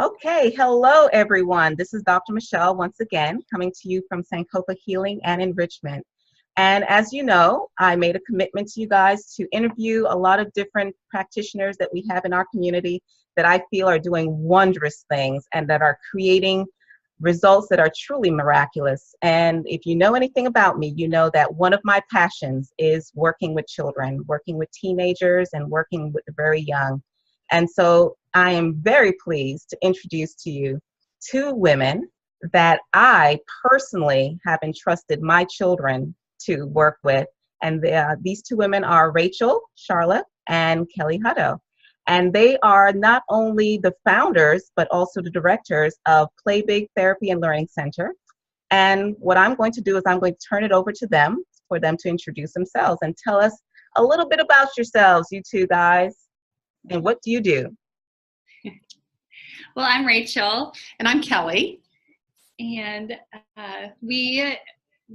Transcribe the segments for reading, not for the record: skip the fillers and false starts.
Okay, hello everyone. This is Dr. Michelle once again coming to you from Sankofa Healing and Enrichment. And as you know, I made a commitment to you guys to interview a lot of different practitioners that we have in our community that I feel are doing wondrous things and that are creating results that are truly miraculous. And if you know anything about me, you know that one of my passions is working with children, working with teenagers and working with the very young. And so I am very pleased to introduce to you two women that I personally have entrusted my children to work with. And these two women are Rachel Charlotte and Kelly Hutto. And they are not only the founders, but also the directors of PlayBig Therapy and Learning Center. And what I'm going to do is I'm going to turn it over to them for them to introduce themselves and tell us a little bit about yourselves, you two guys. And what do you do? Well, I'm Rachel. And I'm Kelly. And we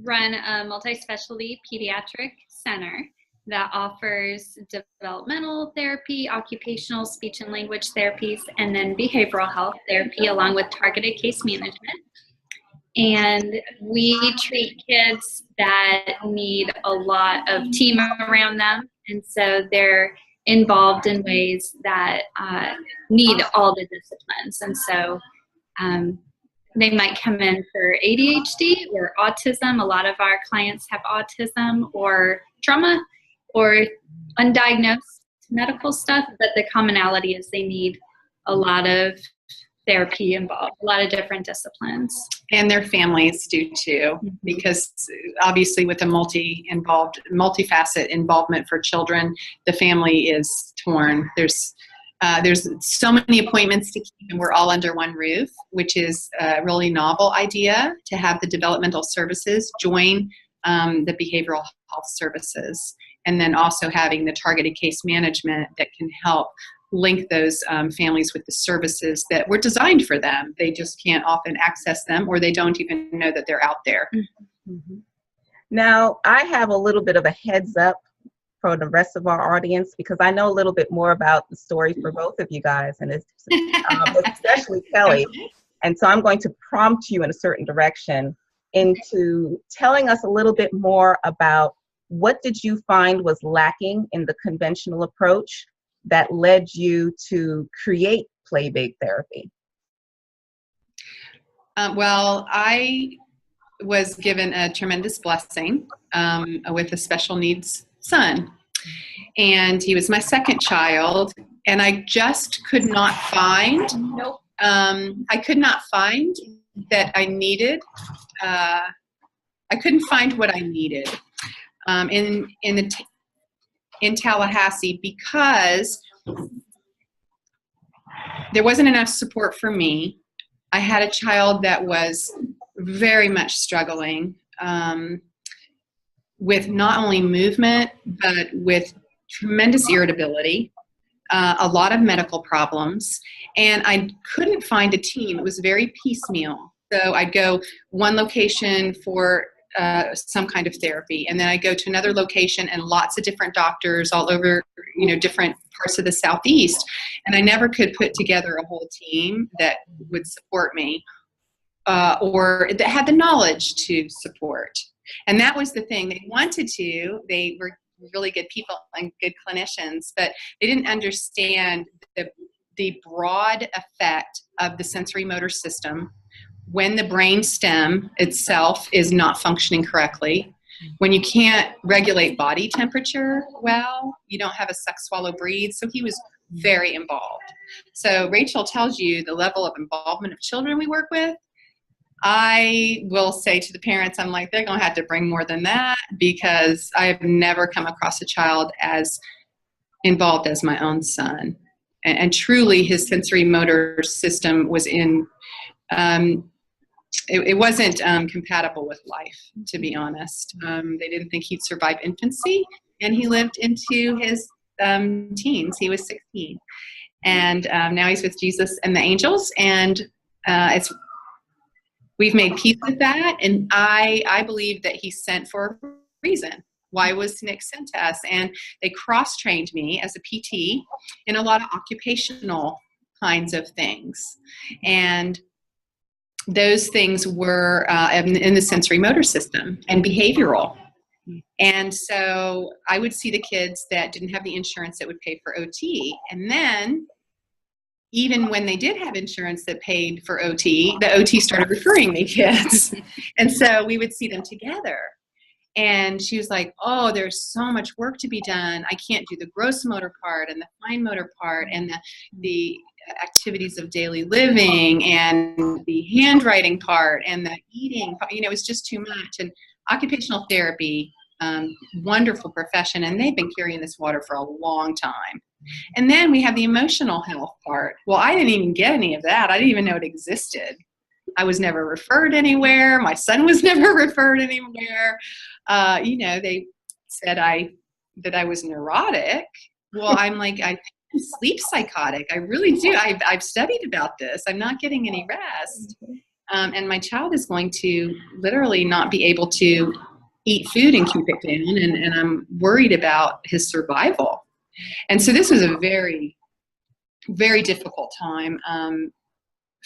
run a multi-specialty pediatric center that offers developmental therapy, occupational speech and language therapies, and then behavioral health therapy along with targeted case management. And we treat kids that need a lot of team around them. And so they're involved in ways that need all the disciplines. And so they might come in for ADHD or autism. A lot of our clients have autism or trauma or undiagnosed medical stuff, but the commonality is they need a lot of therapy involved, a lot of different disciplines. And their families do too, because obviously with a multifaceted involvement for children, the family is torn. There's so many appointments to keep, and we're all under one roof, which is a really novel idea to have the developmental services join the behavioral health services, and then also having the targeted case management that can help link those families with the services that were designed for them. They just can't often access them, or they don't even know that they're out there. Mm-hmm. Now, I have a little bit of a heads up for the rest of our audience because I know a little bit more about the story for both of you guys, and it's, especially Kelly. And so I'm going to prompt you in a certain direction into telling us a little bit more about what did you find was lacking in the conventional approach that led you to create PlayBig Therapy? Well, I was given a tremendous blessing with a special needs son. And he was my second child. And I just could not find, I could not find that I needed, I couldn't find what I needed in Tallahassee, because there wasn't enough support for me. I had a child that was very much struggling with not only movement, but with tremendous irritability, a lot of medical problems, and I couldn't find a team. It was very piecemeal. So I'd go one location for some kind of therapy, and then I go to another location and lots of different doctors all over, different parts of the Southeast, and I never could put together a whole team that would support me or that had the knowledge to support. And that was the thing. They were really good people and good clinicians, but they didn't understand the broad effect of the sensory motor system when the brain stem itself is not functioning correctly, when you can't regulate body temperature well, you don't have a suck, swallow, breathe. So he was very involved. So Rachel tells you the level of involvement of children we work with. I will say to the parents, I'm like, they're going to have to bring more than that, because I have never come across a child as involved as my own son. And truly his sensory motor system was in, it wasn't compatible with life, to be honest. They didn't think he'd survive infancy, and he lived into his teens. He was 16. And now he's with Jesus and the angels, and we've made peace with that, and I believe that he's sent for a reason. Why was Nick sent to us? And they cross-trained me as a PT in a lot of occupational kinds of things. And those things were in the sensory motor system and behavioral. And so I would see the kids that didn't have the insurance that would pay for OT. And then even when they did have insurance that paid for OT, the OT started referring me kids. And so we would see them together. And she was like, oh, there's so much work to be done. I can't do the gross motor part and the fine motor part and the activities of daily living and the handwriting part and the eating. You know, it was just too much. And occupational therapy, wonderful profession, and they've been carrying this water for a long time. And then we have the emotional health part. Well, I didn't even get any of that. I didn't even know it existed. I was never referred anywhere. My son was never referred anywhere. You know, they said that I was neurotic. Well, I'm like, I think I'm sleep psychotic. I really do. I've studied about this. I'm not getting any rest. And my child is going to literally not be able to eat food and keep it down. And I'm worried about his survival. And so this was a very, very difficult time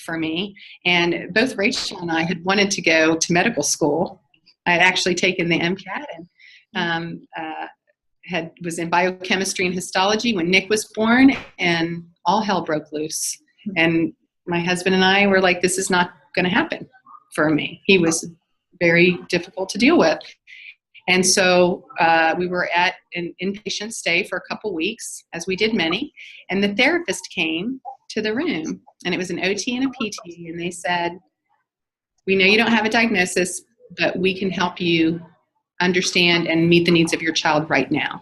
for me. And both Rachel and I had wanted to go to medical school. I had actually taken the MCAT and was in biochemistry and histology when Nick was born, and all hell broke loose. And my husband and I were like, this is not going to happen for me. He was very difficult to deal with. And so we were at an inpatient stay for a couple weeks, as we did many, and the therapist came to the room, and it was an OT and a PT, and they said, we know you don't have a diagnosis, but we can help you understand and meet the needs of your child right now.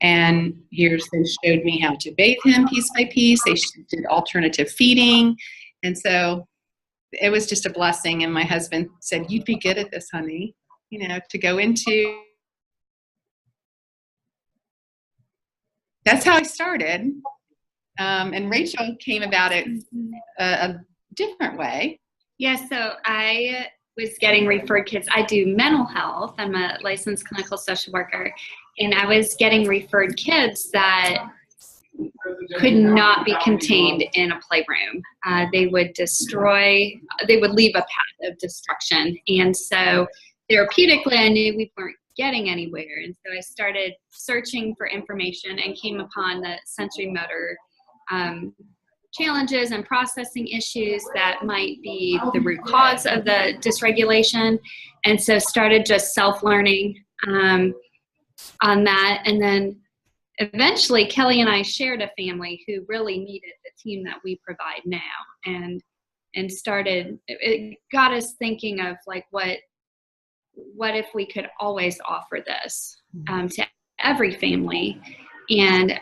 And they showed me how to bathe him piece by piece. They did alternative feeding. And so it was just a blessing. And my husband said, you'd be good at this, honey, you know, to go into. That's how I started. And Rachel came about it a different way. Yeah, so I was getting referred kids. I do mental health. I'm a licensed clinical social worker. And I was getting referred kids that could not be contained in a playroom. They would leave a path of destruction. And so therapeutically, I knew we weren't getting anywhere. And so I started searching for information and came upon the sensory motor challenges and processing issues that might be the root cause of the dysregulation. And so started just self-learning on that. And then eventually Kelly and I shared a family who really needed the team that we provide now. And it got us thinking of like, what if we could always offer this to every family? And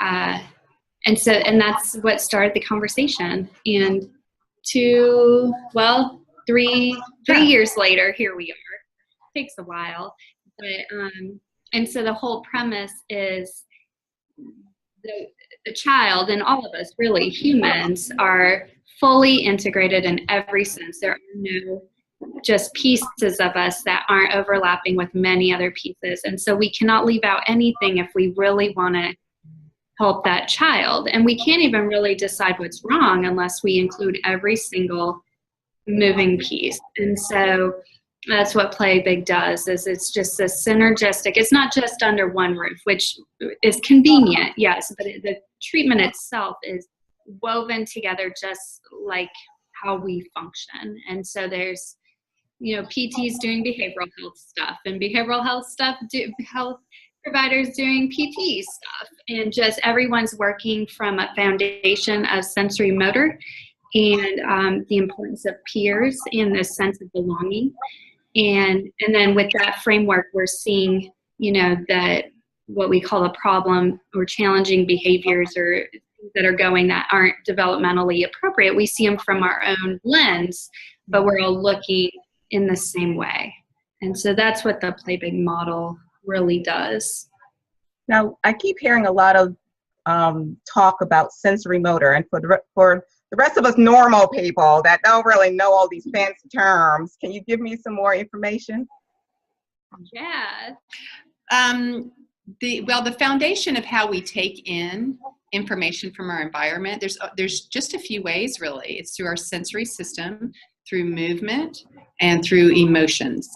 that's what started the conversation. And 3 years later, here we are. It takes a while, but and so the whole premise is the child, and all of us, really humans, are fully integrated in every sense. There are no just pieces of us that aren't overlapping with many other pieces, and so we cannot leave out anything if we really want to help that child. And we can't even really decide what's wrong unless we include every single moving piece. And so that's what PlayBig does, is it's just a synergistic, it's not just under one roof, which is convenient, yes, but the treatment itself is woven together just like how we function. And so there's, you know, PTs doing behavioral health stuff, and behavioral health health providers doing PT stuff, and just everyone's working from a foundation of sensory motor and the importance of peers and the sense of belonging. And then with that framework, we're seeing, you know, that what we call a problem or challenging behaviors or things that are going that aren't developmentally appropriate, we see them from our own lens, but we're all looking in the same way. And so that's what the PlayBig model really does. Now, I keep hearing a lot of talk about sensory motor, and for the rest of us normal people that don't really know all these fancy terms, can you give me some more information? Yeah. The foundation of how we take in information from our environment. There's just a few ways, really. It's through our sensory system, through movement, and through emotions.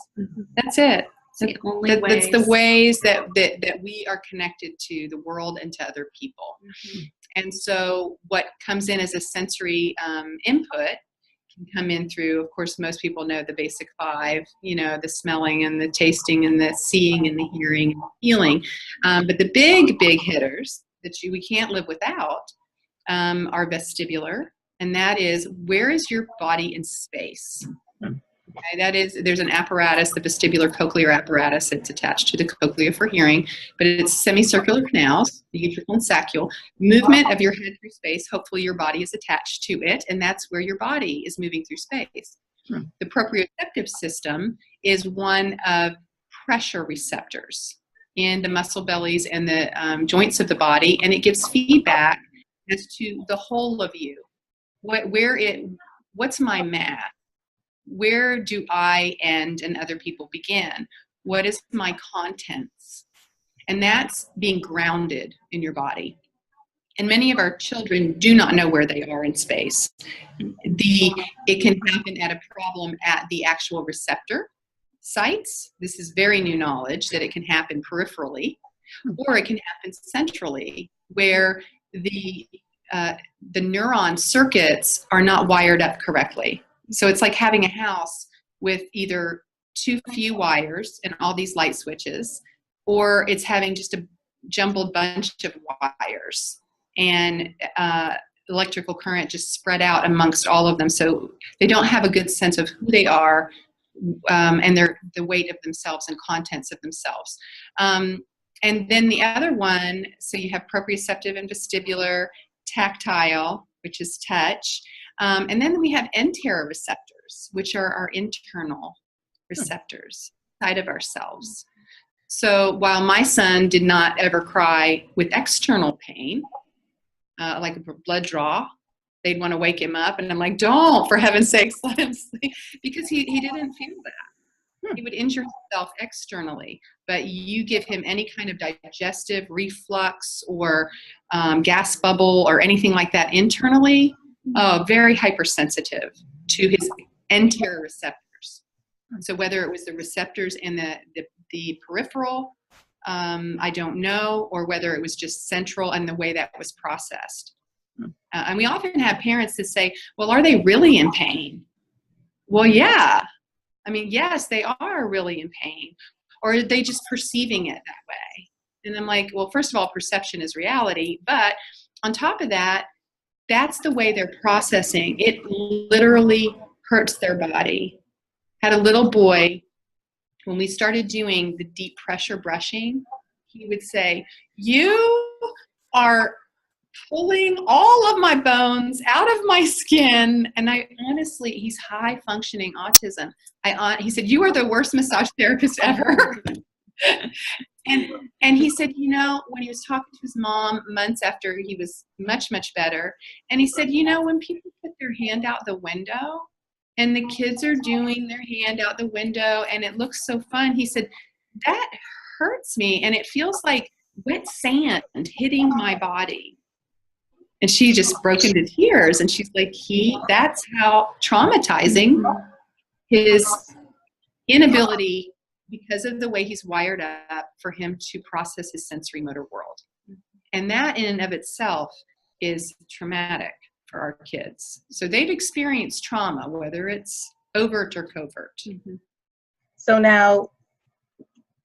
That's it. It's the only That's the ways. ways that we are connected to the world and to other people. And so what comes in as a sensory input can come in through, of course, most people know the basic five, the smelling and the tasting and the seeing and the hearing and the feeling. But the big hitters that we can't live without are vestibular. And that is, where is your body in space? Okay, there's an apparatus, the vestibular cochlear apparatus. It's attached to the cochlea for hearing, but it's semicircular canals, the utricle and saccule. Movement of your head through space, hopefully your body is attached to it, and that's where your body is moving through space. The proprioceptive system is one of pressure receptors in the muscle bellies and the joints of the body, and it gives feedback as to the whole of you. What's my mass? Where do I end and other people begin? What is my contents? And that's being grounded in your body. And many of our children do not know where they are in space. It can happen at a problem at the actual receptor sites. This is very new knowledge that it can happen peripherally, or it can happen centrally, where the neuron circuits are not wired up correctly. So it's like having a house with either too few wires and all these light switches, or it's having just a jumbled bunch of wires and electrical current just spread out amongst all of them. So they don't have a good sense of who they are and the weight of themselves and contents of themselves. And then the other one, so you have proprioceptive and vestibular, tactile, which is touch. And then we have enteroreceptors, which are our internal receptors, side of ourselves. So while my son did not ever cry with external pain, like a blood draw, they'd want to wake him up. And I'm like, don't, for heaven's sakes, let him sleep. Because he didn't feel that. He would injure himself externally. But you give him any kind of digestive reflux or gas bubble or anything like that internally, very hypersensitive to his enteroreceptors. So whether it was the receptors in the peripheral, I don't know, or whether it was just central and the way that was processed. And we often have parents that say, well, are they really in pain? Well, yeah. I mean, yes, they are really in pain. Or are they just perceiving it that way? And I'm like, well, first of all, perception is reality. But on top of that, that's the way they're processing. It literally hurts their body. Had a little boy, when we started doing the deep pressure brushing, he would say, you are pulling all of my bones out of my skin. And I honestly, he's high functioning autism. He said, you are the worst massage therapist ever. And he said, when he was talking to his mom months after he was much, much better, and he said, when people put their hand out the window and the kids are doing their hand out the window and it looks so fun, he said, that hurts me and it feels like wet sand hitting my body. And she just broke into tears, and she's like, that's how traumatizing his inability, because of the way he's wired up, for him to process his sensory motor world. And that in and of itself is traumatic for our kids. So they've experienced trauma, whether it's overt or covert. Mm-hmm. So now,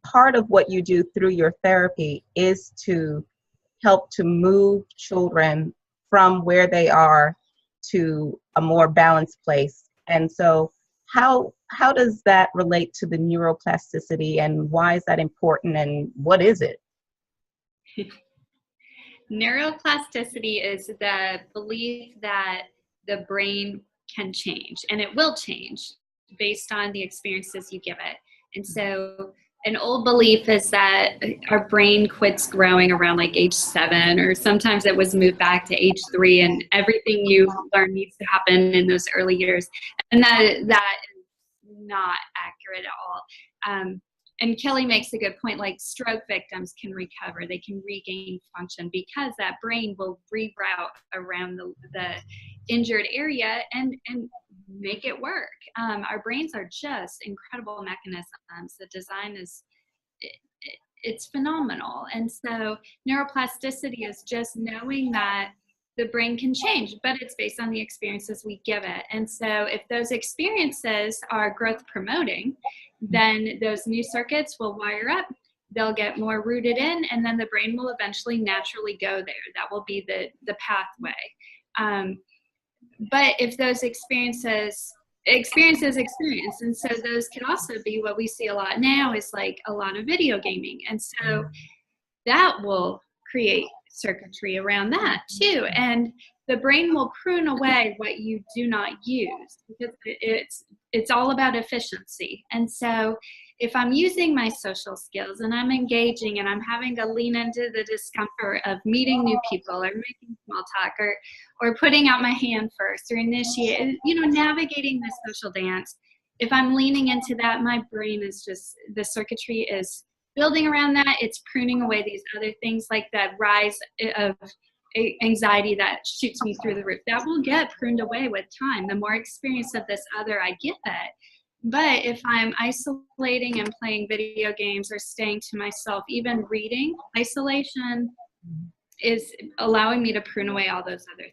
part of what you do through your therapy is to help to move children from where they are to a more balanced place. And so how does that relate to the neuroplasticity, and why is that important, and what is it? Neuroplasticity is the belief that the brain can change, and it will change based on the experiences you give it. And so an old belief is that our brain quits growing around like age 7, or sometimes it was moved back to age 3, and everything you learn needs to happen in those early years. And that is not accurate at all. and Kelly makes a good point, like stroke victims can recover, they can regain function because that brain will reroute around the injured area and make it work. Our brains are just incredible mechanisms. The design is, it's phenomenal. And so neuroplasticity is just knowing that the brain can change, but it's based on the experiences we give it. And so if those experiences are growth promoting, then those new circuits will wire up, they'll get more rooted in, and then the brain will eventually naturally go there. That will be the pathway. But if those experience, and so those could also be what we see a lot now is like a lot of video gaming. And so that will create circuitry around that too. And the brain will prune away what you do not use because it's all about efficiency. And so if I'm using my social skills and I'm engaging and I'm having to lean into the discomfort of meeting new people or making small talk or putting out my hand first or initiate, navigating the social dance, if I'm leaning into that, my brain is just, the circuitry is building around that. It's pruning away these other things like that rise of anxiety that shoots me through the roof. That will get pruned away with time. The more experience of this other I get it. But if I'm isolating and playing video games or staying to myself, even reading, isolation is allowing me to prune away all those other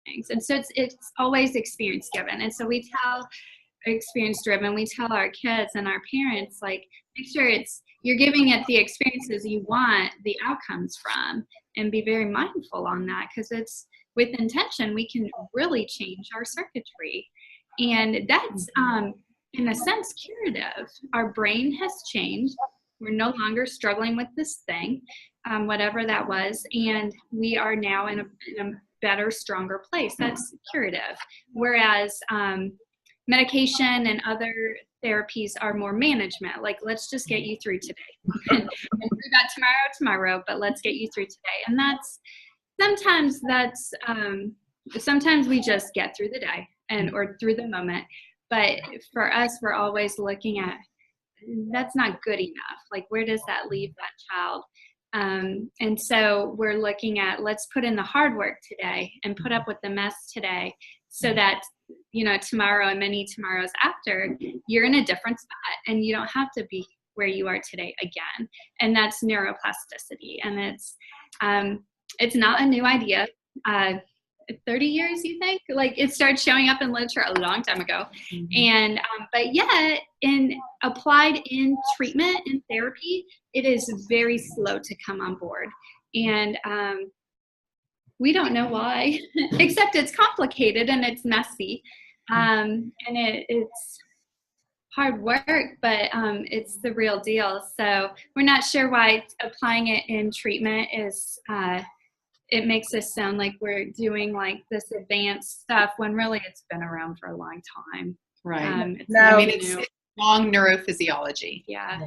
things. And so it's always experience given. And so we tell experience driven, we tell our kids and our parents, like, make sure you're giving it the experiences you want the outcomes from, and be very mindful on that, because it's with intention we can really change our circuitry. And that's in a sense curative. Our brain has changed. We're no longer struggling with this thing, whatever that was, and we are now in a better, stronger place. That's curative. Whereas medication and other therapies are more management, like, let's just get you through today. and we got tomorrow, but let's get you through today. And sometimes we just get through the day or through the moment. But for us, we're always looking at, that's not good enough. Like, where does that leave that child? And so we're looking at, let's put in the hard work today and put up with the mess today, so that, tomorrow and many tomorrows after, you're in a different spot and you don't have to be where you are today again. And that's neuroplasticity. And it's not a new idea. 30 years, you think? Like, it started showing up in literature a long time ago. And but yet applied in treatment and therapy, it is very slow to come on board. And we don't know why, except it's complicated and it's messy. And it's hard work, but it's the real deal. So we're not sure why applying it in treatment is it makes us sound like we're doing like this advanced stuff when really it's been around for a long time. Right. It's long neurophysiology. Yeah.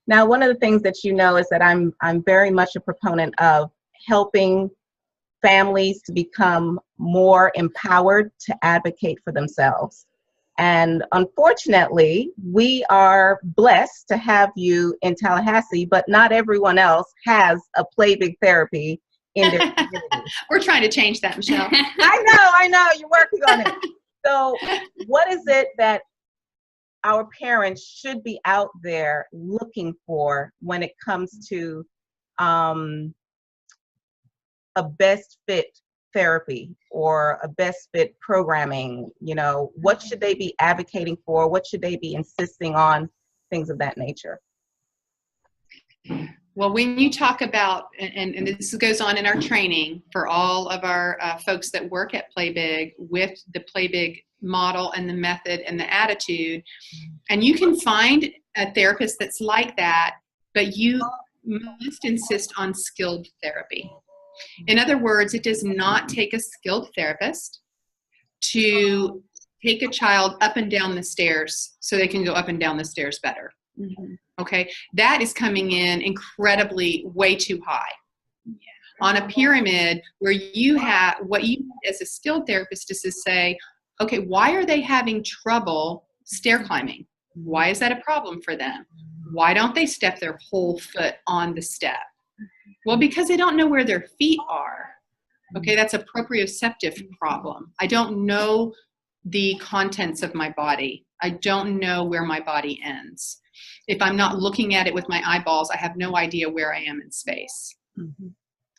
Now, one of the things that is that I'm very much a proponent of helping families to become more empowered to advocate for themselves. And unfortunately, we are blessed to have you in Tallahassee, but not everyone else has a PlayBig therapy in their community. We're trying to change that, Michelle. I know, you're working on it. So what is it that our parents should be out there looking for when it comes to a best fit therapy or a best fit programming? What should they be advocating for? What should they be insisting on? Things of that nature. Well, when you talk about, and this goes on in our training for all of our folks that work at PlayBig with the PlayBig model and the method and the attitude, and you can find a therapist that's like that, but you must insist on skilled therapy. In other words, it does not take a skilled therapist to take a child up and down the stairs so they can go up and down the stairs better. Mm-hmm. Okay, that is coming in incredibly way too high. Yeah. On a pyramid where you have what you as a skilled therapist is to say, okay, why are they having trouble stair climbing? Why is that a problem for them? Why don't they step their whole foot on the step? Well, because they don't know where their feet are. Okay, that's a proprioceptive problem. I don't know the contents of my body. I don't know where my body ends. If I'm not looking at it with my eyeballs, I have no idea where I am in space. Mm-hmm.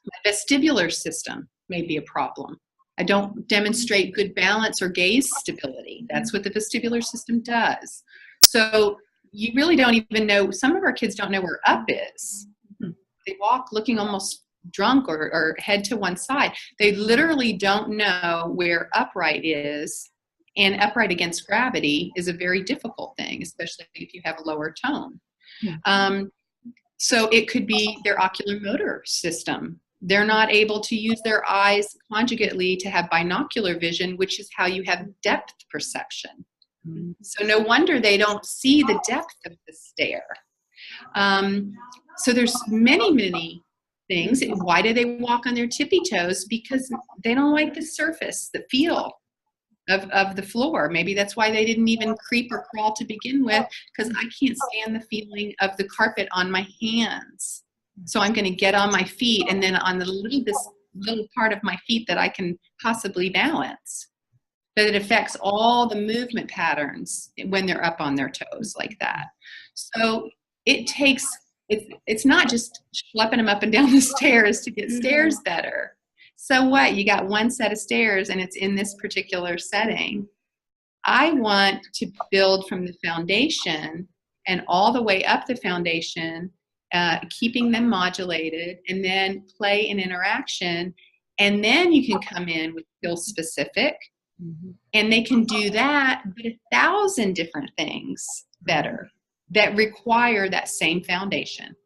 My vestibular system may be a problem. I don't demonstrate good balance or gaze stability. That's what the vestibular system does. So you really don't even know, some of our kids don't know where up is. They walk looking almost drunk or head to one side. They literally don't know where upright is, and upright against gravity is a very difficult thing, especially if you have a lower tone. So it could be their ocular motor system. They're not able to use their eyes conjugately to have binocular vision, which is how you have depth perception. So no wonder they don't see the depth of the stair. So there's many things. Why do they walk on their tippy toes? Because they don't like the surface, the feel of the floor. Maybe that's why they didn't even creep or crawl to begin with, because I can't stand the feeling of the carpet on my hands. So I'm going to get on my feet, and then on this little part of my feet that I can possibly balance. But it affects all the movement patterns when they're up on their toes like that. So it takes, it's not just schlepping them up and down the stairs to get stairs better. So what? You got one set of stairs and it's in this particular setting. I want to build from the foundation and all the way up the foundation, keeping them modulated, and then play and interaction. And then you can come in with skill specific, and they can do that, but 1,000 different things better that require that same foundation,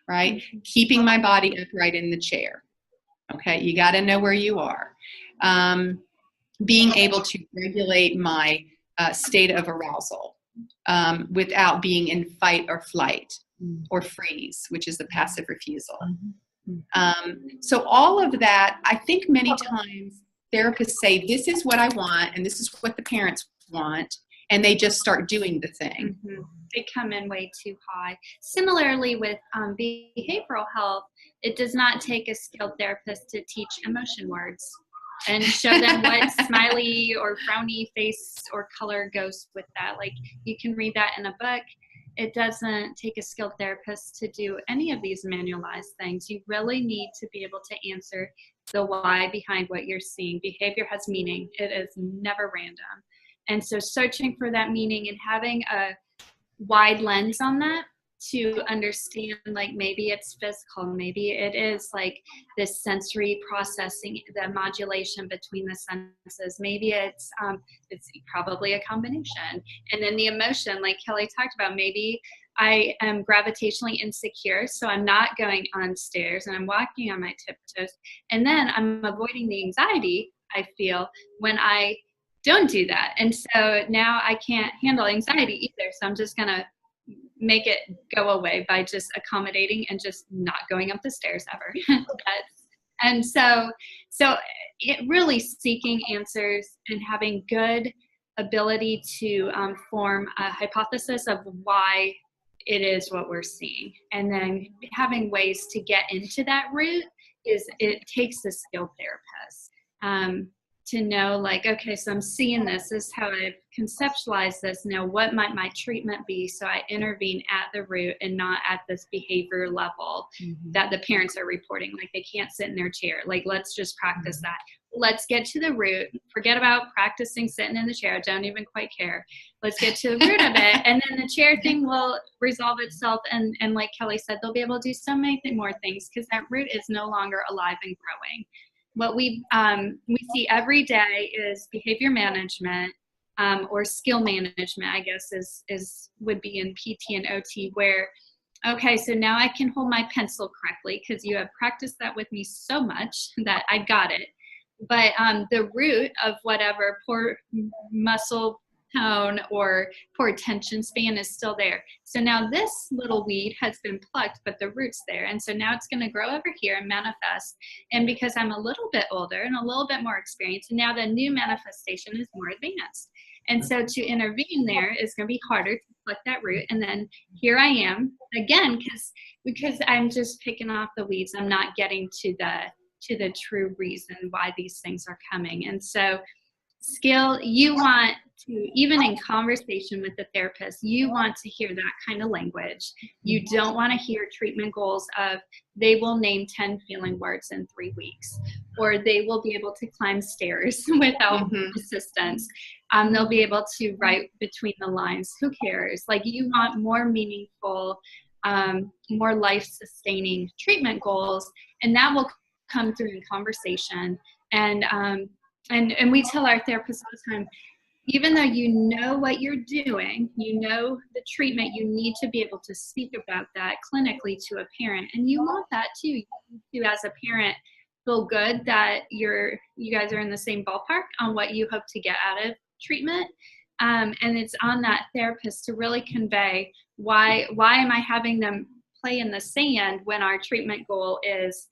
right? Keeping my body upright in the chair. Okay, you got to know where you are. Being able to regulate my state of arousal without being in fight or flight or freeze, which is the passive refusal. So all of that, I think many times therapists say, this is what I want, and this is what the parents want, and they just start doing the thing. They come in way too high. Similarly with behavioral health, it does not take a skilled therapist to teach emotion words and show them what smiley or frowny face or color goes with that. Like, you can read that in a book. It doesn't take a skilled therapist to do any of these manualized things. You really need to be able to answer the why behind what you're seeing. Behavior has meaning. It is never random. And so searching for that meaning and having a wide lens on that to understand, like, maybe it's physical, maybe it is like this sensory processing, the modulation between the senses, maybe it's probably a combination. And then the emotion, like Kelly talked about, maybe I am gravitationally insecure, so I'm not going on stairs and I'm walking on my tiptoes, and then I'm avoiding the anxiety I feel when I don't do that. And so now I can't handle anxiety either, so I'm just gonna make it go away by just accommodating and just not going up the stairs ever. And so it really seeking answers and having good ability to form a hypothesis of why it is what we're seeing, and then having ways to get into that root it takes a skilled therapist to know, like, okay, so I'm seeing this is how I've conceptualized this. Now, what might my treatment be? So I intervene at the root and not at this behavior level that the parents are reporting. Like, they can't sit in their chair. Like, let's just practice that. Let's get to the root. Forget about practicing sitting in the chair. I don't even quite care. Let's get to the root of it. And then the chair thing will resolve itself. And like Kelly said, they'll be able to do so many more things because that root is no longer alive and growing. What we see every day is behavior management or skill management, I guess, would be in PT and OT, where, okay, so now I can hold my pencil correctly because you have practiced that with me so much that I got it. But the root of whatever poor muscle tone or poor attention span is still there. So now this little weed has been plucked, but the root's there. And so now it's going to grow over here and manifest. And because I'm a little bit older and a little bit more experienced, and now the new manifestation is more advanced. And so to intervene there is going to be harder to pluck that root. And then here I am again, because I'm just picking off the weeds. I'm not getting to the true reason why these things are coming. And so skill, you want to, even in conversation with the therapist, you want to hear that kind of language. You don't want to hear treatment goals of they will name 10 feeling words in 3 weeks, or they will be able to climb stairs without assistance. They'll be able to write between the lines. Who cares? Like, you want more meaningful, more life-sustaining treatment goals, and that will come through in conversation. And we tell our therapists all the time, even though you know what you're doing, you know the treatment, you need to be able to speak about that clinically to a parent. And you want that too. You as a parent feel good that you guys are in the same ballpark on what you hope to get out of treatment. And it's on that therapist to really convey why am I having them play in the sand when our treatment goal is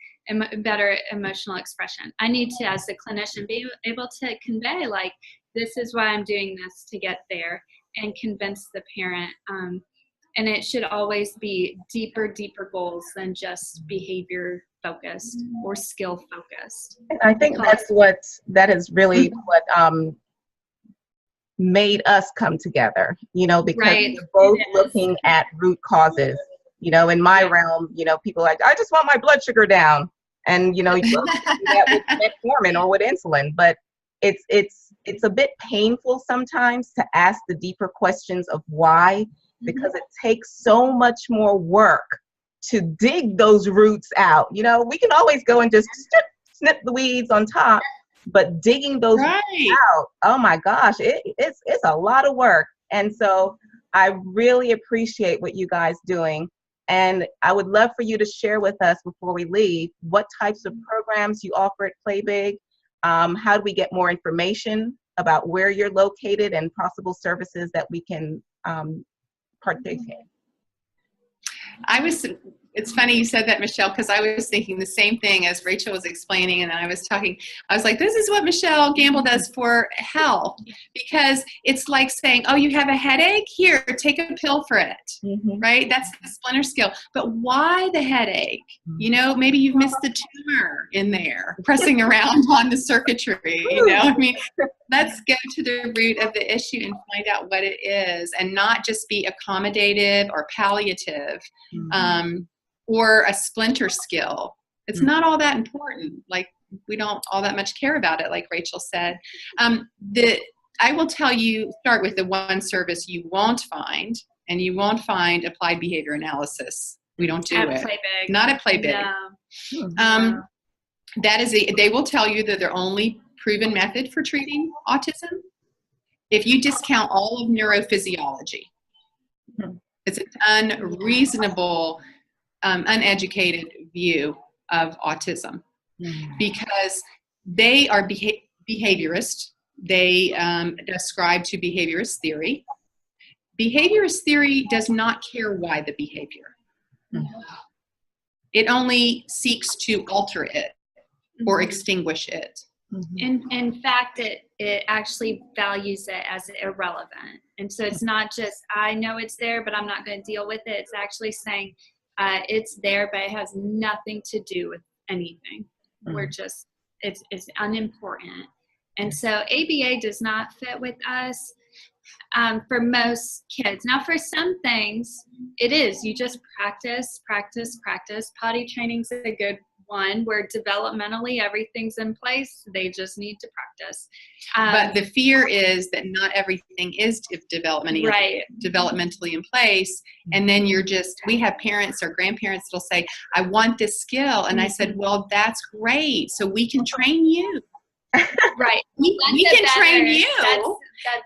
better emotional expression. I need to, as a clinician, be able to convey, like, this is why I'm doing this to get there, and convince the parent. And it should always be deeper goals than just behavior focused or skill focused. I think that is really what made us come together, because we're both looking at root causes. In my realm, people are like, I just want my blood sugar down. And, you do that with metformin or with insulin, but it's a bit painful sometimes to ask the deeper questions of why, because it takes so much more work to dig those roots out. We can always go and just snip the weeds on top, but digging those roots out, oh my gosh, it's a lot of work. And so I really appreciate what you guys doing. And I would love for you to share with us before we leave what types of programs you offer at PlayBig. How do we get more information about where you're located and possible services that we can partake in? It's funny you said that, Michelle, because I was thinking the same thing as Rachel was explaining, and I was like, this is what Michelle Gamble does for health, because it's like saying, oh, you have a headache? Here, take a pill for it, right? That's the splinter skill. But why the headache? Maybe you've missed the tumor in there, pressing around on the circuitry, let's go to the root of the issue and find out what it is, and not just be accommodative or palliative. Or a splinter skill. It's not all that important. Like, we don't all that much care about it, like Rachel said. I will tell you, start with the one service you won't find, and you won't find applied behavior analysis. We don't do it. PlayBig. Not at PlayBig. No. They will tell you that they're only proven method for treating autism if you discount all of neurophysiology. It's an unreasonable, uneducated view of autism, because they are behaviorist. They ascribe to behaviorist theory. Behaviorist theory does not care why the behavior. It only seeks to alter it or extinguish it. In fact, it actually values it as irrelevant. And so it's not just, I know it's there, but I'm not going to deal with it. It's actually saying it's there, but it has nothing to do with anything. We're just, it's unimportant. And so ABA does not fit with us for most kids. Now, for some things, it is. You just practice. Potty training's a good one where developmentally everything's in place. They just need to practice. But the fear is that not everything is developmentally in place. And then we have parents or grandparents that'll say, I want this skill. And I said, well, that's great. So we can train you. Right. We can train you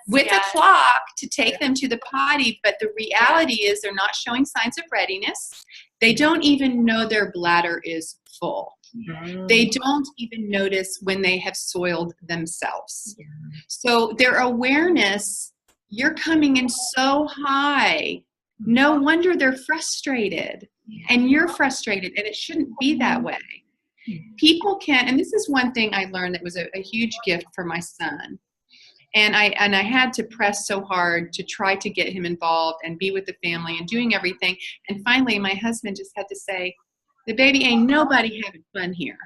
with a clock to take them to the potty. But the reality is they're not showing signs of readiness. They don't even know their bladder is full. They don't even notice when they have soiled themselves. So their awareness, you're coming in so high. No wonder they're frustrated. And you're frustrated. And it shouldn't be that way. People can, and this is one thing I learned that was a huge gift for my son. And I had to press so hard to try to get him involved and be with the family and doing everything. And finally, my husband just had to say, the baby ain't nobody having fun here.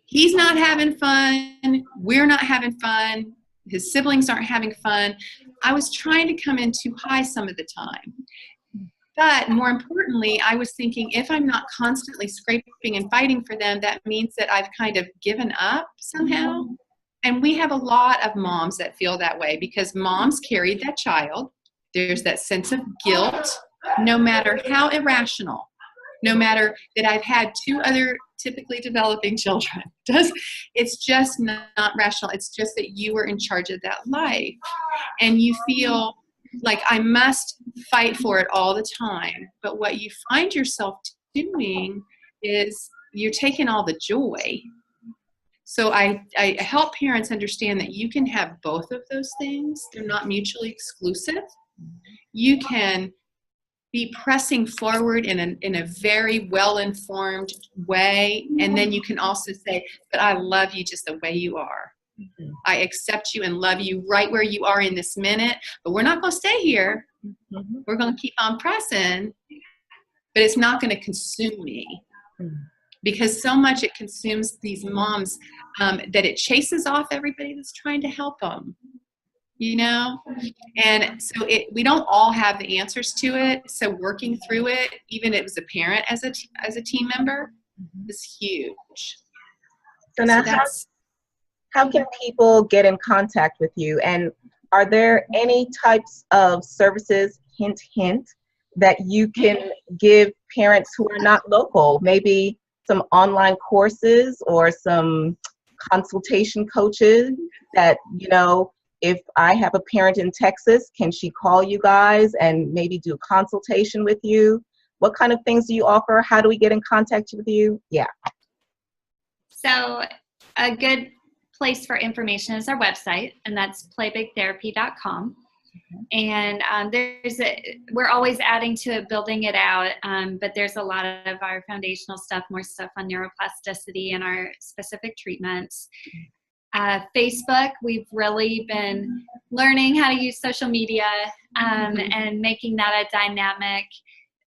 He's not having fun. We're not having fun. His siblings aren't having fun. I was trying to come in too high some of the time. But more importantly, I was thinking, if I'm not constantly scraping and fighting for them, that means that I've kind of given up somehow. And we have a lot of moms that feel that way because moms carried that child. There's that sense of guilt, no matter how irrational, no matter that I've had 2 other typically developing children. It's just not rational. It's just that you were in charge of that life. And you feel like I must fight for it all the time. But what you find yourself doing is you're taking all the joy. So I help parents understand that you can have both of those things. They're not mutually exclusive. You can be pressing forward in a very well-informed way. And then you can also say, but I love you just the way you are. Mm-hmm. I accept you and love you right where you are in this minute, but we're not going to stay here. Mm-hmm. We're going to keep on pressing, but it's not going to consume me. Mm-hmm. Because so much it consumes these moms that it chases off everybody that's trying to help them. You know, and so we don't all have the answers to it. So working through it, even if it was a parent as a team member, is huge. So now, how can people get in contact with you? And are there any types of services, hint, hint, that you can give parents who are not local? Maybe some online courses or some consultation coaches that, you know, if I have a parent in Texas, can she call you guys and maybe do a consultation with you? What kind of things do you offer? How do we get in contact with you? Yeah. So a good place for information is our website, and that's playbigtherapy.com. And we're always adding to it, building it out, but there's a lot of our foundational stuff, more stuff on neuroplasticity and our specific treatments. Facebook, we've really been learning how to use social media and making that a dynamic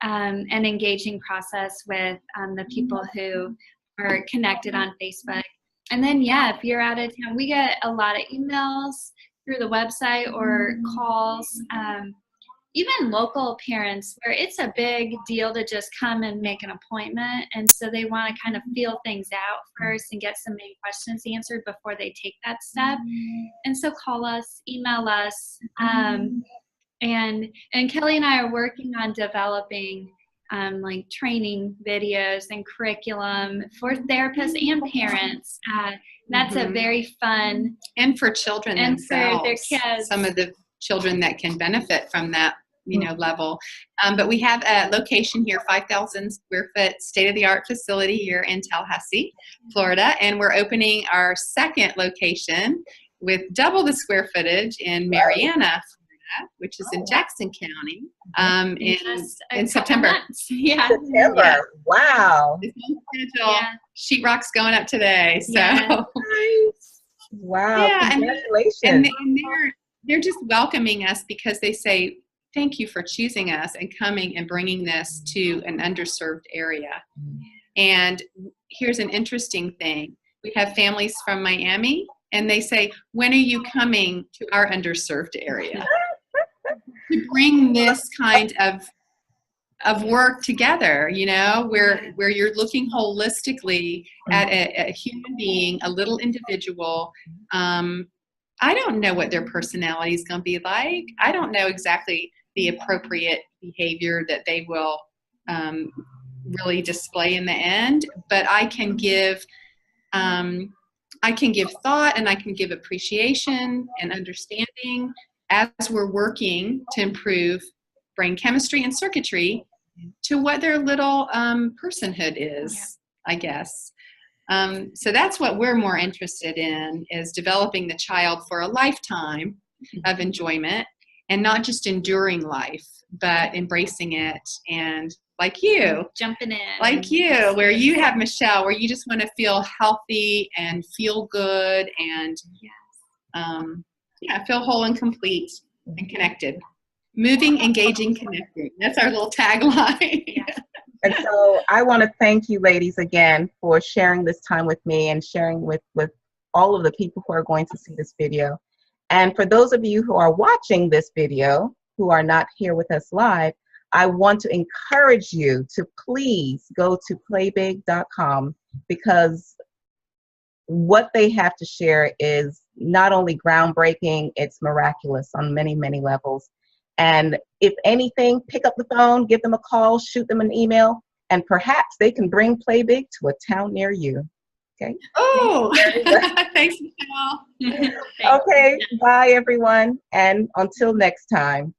and engaging process with the people who are connected on Facebook. And then, yeah, if you're out of town, we get a lot of emails through the website or calls, even local parents where it's a big deal to just come and make an appointment. And so they want to kind of feel things out first and get some main questions answered before they take that step. And so call us, email us. And Kelly and I are working on developing like training videos and curriculum for therapists and parents. That's a very fun. And for children and themselves. for their kids. Some of the children that can benefit from that, you know, level. But we have a location here, 5,000 square foot state-of-the-art facility here in Tallahassee, Florida. And we're opening our second location with double the square footage in Marianna, Florida, which is in Jackson County, in September. Yeah. September. Yeah. Wow. Yeah. Sheetrock's going up today. So. Yeah. Wow. Yeah, congratulations. and they're just welcoming us because they say, thank you for choosing us and coming and bringing this to an underserved area. And here's an interesting thing. We have families from Miami, and they say, when are you coming to our underserved area? To bring this kind of work together, you know, where you're looking holistically at a human being, a little individual. I don't know what their personality is going to be like. I don't know exactly the appropriate behavior that they will really display in the end, but I can give thought and I can give appreciation and understanding as we're working to improve brain chemistry and circuitry to what their little personhood is, I guess. So that's what we're more interested in, is developing the child for a lifetime of enjoyment and not just enduring life, but embracing it. And like you, jumping in, like you, where you have Michelle, where you just want to feel healthy and feel good and yeah, feel whole and complete and connected. Moving, engaging, connecting. That's our little tagline. And so I want to thank you ladies again for sharing this time with me and sharing with all of the people who are going to see this video. And for those of you who are watching this video, who are not here with us live, I want to encourage you to please go to playbig.com, because what they have to share is not only groundbreaking, it's miraculous on many, many levels. And if anything, pick up the phone, give them a call, shoot them an email, and perhaps they can bring PlayBig to a town near you. Okay. Oh, thanks, Michelle. Okay. Bye, everyone. And until next time.